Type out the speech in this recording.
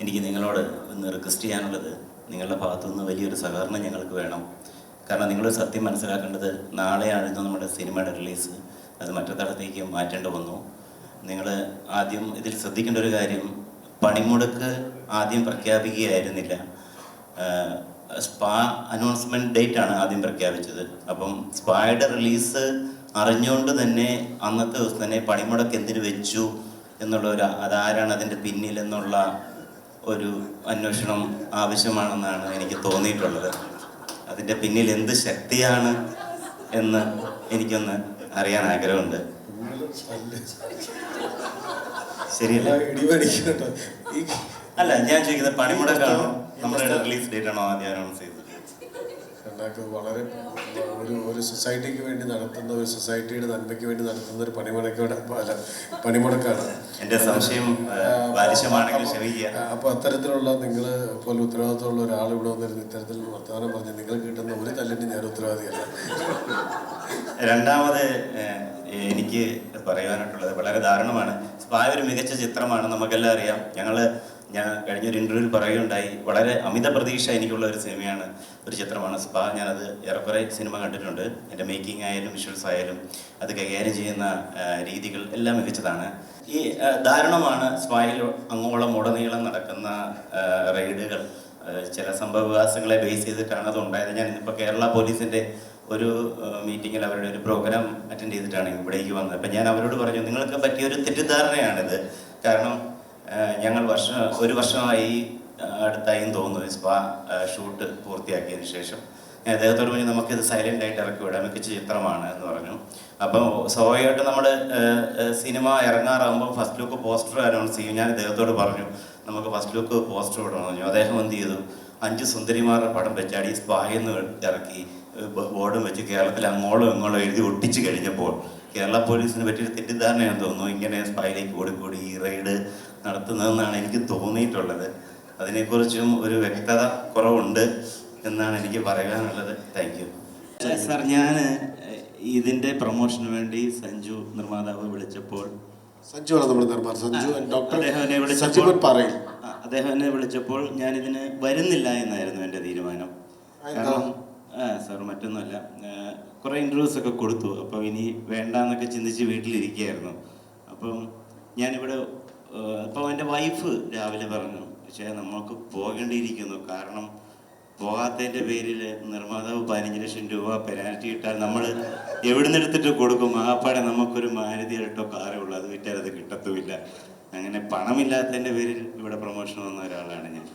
എനിക്ക് നിങ്ങളോട് ഒന്ന് റിക്വസ്റ്റ് ചെയ്യാനുള്ളത്, നിങ്ങളുടെ ഭാഗത്തുനിന്ന് വലിയൊരു സഹകരണം ഞങ്ങൾക്ക് വേണം. കാരണം നിങ്ങൾ സത്യം മനസ്സിലാക്കേണ്ടത്, നാളെയായിരുന്നു നമ്മുടെ സിനിമയുടെ റിലീസ്. അത് മറ്റൊരിടത്തേക്ക് മാറ്റേണ്ടി വന്നു. നിങ്ങൾ ആദ്യം ഇതിൽ ശ്രദ്ധിക്കേണ്ട ഒരു കാര്യം, പണിമുടക്ക് ആദ്യം പ്രഖ്യാപിക്കുകയായിരുന്നില്ല. സ്പാ അനൗൺസ്മെൻറ്റ് ഡേറ്റാണ് ആദ്യം പ്രഖ്യാപിച്ചത്. അപ്പം സ്പായുടെ റിലീസ് അറിഞ്ഞുകൊണ്ട് തന്നെ അന്നത്തെ ദിവസം തന്നെ പണിമുടക്ക് എന്തിനു വെച്ചു അതാരാണ് അതിൻ്റെ പിന്നിലെന്നുള്ള ഒരു അന്വേഷണം ആവശ്യമാണെന്നാണ് എനിക്ക് തോന്നിയിട്ടുള്ളത്. അതിൻ്റെ പിന്നിൽ എന്ത് ശക്തിയാണ് എന്ന് എനിക്കൊന്ന് അറിയാൻ ആഗ്രഹമുണ്ട്. ശരിയല്ല? അല്ല, ഞാൻ ചോദിക്കുന്നത് പണിമുടക്കാണോ നമ്മുടെ റിലീസ് ഡേറ്റ് ആണോ ആദ്യം അനൗൺസ് ചെയ്തത്? വളരെ ഒരു സൊസൈറ്റിക്ക് വേണ്ടി നടത്തുന്ന, ഒരു സൊസൈറ്റിയുടെ നന്മയ്ക്ക് വേണ്ടി നടത്തുന്ന ഒരു പണിമുടക്കാണ്. എൻ്റെ സംശയം ബാലിശമാണെങ്കിൽ ക്ഷമിക്കുക. അപ്പോൾ അത്തരത്തിലുള്ള നിങ്ങൾ പോലെ ഉത്തരവാദിത്തമുള്ള ഒരാൾ ഇവിടെ വന്നിരുന്നു ഇത്തരത്തിൽ വർത്തമാനം പറഞ്ഞ് നിങ്ങൾ കിട്ടുന്ന ഒരു തല്ലിന് ഞാൻ ഉത്തരവാദിയല്ല. രണ്ടാമത് എനിക്ക് പറയാനായിട്ടുള്ളത് വളരെ ദാരുണമാണ്. സ്പാ ഒരു മികച്ച ചിത്രമാണ്, നമുക്കെല്ലാം അറിയാം. ഞാൻ കഴിഞ്ഞൊരു ഇൻ്റർവ്യൂവിൽ പറയുകയുണ്ടായി, വളരെ അമിത പ്രതീക്ഷ എനിക്കുള്ള ഒരു സിനിമയാണ്, ഒരു ചിത്രമാണ് സ്പാ. ഞാനത് ഏറെക്കുറെ സിനിമ കണ്ടിട്ടുണ്ട്. എൻ്റെ മേക്കിംഗ് ആയാലും വിഷ്വൽസ് ആയാലും അത് കൈകാര്യം ചെയ്യുന്ന രീതികൾ എല്ലാം മികച്ചതാണ്. ഈ ദാരുണമാണ് സ്പായിൽ അങ്ങോളം ഉടനീളം നടക്കുന്ന റെയ്ഡുകൾ. ചില സംഭവവികാസങ്ങളെ ബേസ് ചെയ്തിട്ടാണ് അത് ഉണ്ടായത്. ഞാൻ ഇന്നിപ്പോൾ കേരള പോലീസിൻ്റെ ഒരു മീറ്റിങ്ങിൽ അവരുടെ ഒരു പ്രോഗ്രാം അറ്റൻഡ് ചെയ്തിട്ടാണ് ഇവിടേക്ക് വന്നത്. അപ്പം ഞാൻ അവരോട് പറഞ്ഞു, നിങ്ങൾക്ക് പറ്റിയൊരു തെറ്റിദ്ധാരണയാണിത്. കാരണം ഞങ്ങൾ ഒരു വർഷമായി അടുത്തായും തോന്നുന്നു സ്പാ ഷൂട്ട് പൂർത്തിയാക്കിയതിന് ശേഷം. ഞാൻ അദ്ദേഹത്തോട് പറഞ്ഞു, നമുക്കിത് സൈലൻ്റ് ആയിട്ട് ഇറക്കി വിടാം, മികച്ച ചിത്രമാണ് എന്ന് പറഞ്ഞു. അപ്പോൾ സ്വാഭാവികമായിട്ട് നമ്മൾ സിനിമ ഇറങ്ങാറാകുമ്പോൾ ഫസ്റ്റ് ലുക്ക് പോസ്റ്റർ അനൗൺസ് ചെയ്യും. ഞാൻ അദ്ദേഹത്തോട് പറഞ്ഞു, നമുക്ക് ഫസ്റ്റ് ലുക്ക് പോസ്റ്റർ ഇടണമെന്ന് പറഞ്ഞു. അദ്ദേഹം എന്ത് ചെയ്തു, 5 സുന്ദരിമാരുടെ പടം വെച്ചാടി സ്പായെന്ന് ഇറക്കി ബോർഡും വെച്ച് കേരളത്തിൽ അങ്ങോളം ഇങ്ങോളം എഴുതി ഒട്ടിച്ച് കഴിഞ്ഞപ്പോൾ കേരള പോലീസിന് പറ്റിയൊരു തെറ്റിദ്ധാരണയാണെന്ന് തോന്നുന്നു ഇങ്ങനെ സ്പായിലേക്ക് ഓടിക്കൂടി ഈ റെയ്ഡ് നടത്തുന്നതെന്നാണ് എനിക്ക് തോന്നിയിട്ടുള്ളത്. അതിനെക്കുറിച്ചും ഒരു വ്യക്തത കുറവുണ്ട് എന്നാണ് എനിക്ക് പറയാനുള്ളത്. Thank you sir. ഞാൻ ഇതിൻ്റെ പ്രൊമോഷന് വേണ്ടി സഞ്ജു നിർമ്മാതാവ് വിളിച്ചപ്പോൾ, അദ്ദേഹം എന്നെ വിളിച്ചപ്പോൾ ഞാനിതിന് വരുന്നില്ല എന്നായിരുന്നു എൻ്റെ തീരുമാനം. കാരണം സാർ മറ്റൊന്നുമല്ല, കുറേ ഇൻ്റർവ്യൂസ് ഒക്കെ കൊടുത്തു. അപ്പോൾ ഇനി വേണ്ടാന്നൊക്കെ ചിന്തിച്ച് വീട്ടിലിരിക്കുകയായിരുന്നു. അപ്പം ഞാനിവിടെ അപ്പോൾ എൻ്റെ വൈഫ് രാവിലെ പറഞ്ഞു, പക്ഷേ നമുക്ക് പോകേണ്ടിയിരിക്കുന്നു. കാരണം പോകാത്തതിൻ്റെ പേരിൽ നിർമ്മാതാവ് 15 ലക്ഷം രൂപ പെനാൽറ്റി ഇട്ടാൽ നമ്മൾ എവിടെ നിന്ന് എടുത്തിട്ട് കൊടുക്കും? ആപ്പാടെ നമുക്കൊരു മാരുതി ആയിട്ടോ കാറേ ഉള്ളൂ, അത് വിറ്റാൽ അത് കിട്ടത്തുമില്ല. അങ്ങനെ പണമില്ലാത്തതിൻ്റെ പേരിൽ ഇവിടെ പ്രൊമോഷൻ വന്ന ഒരാളാണ് ഞാൻ.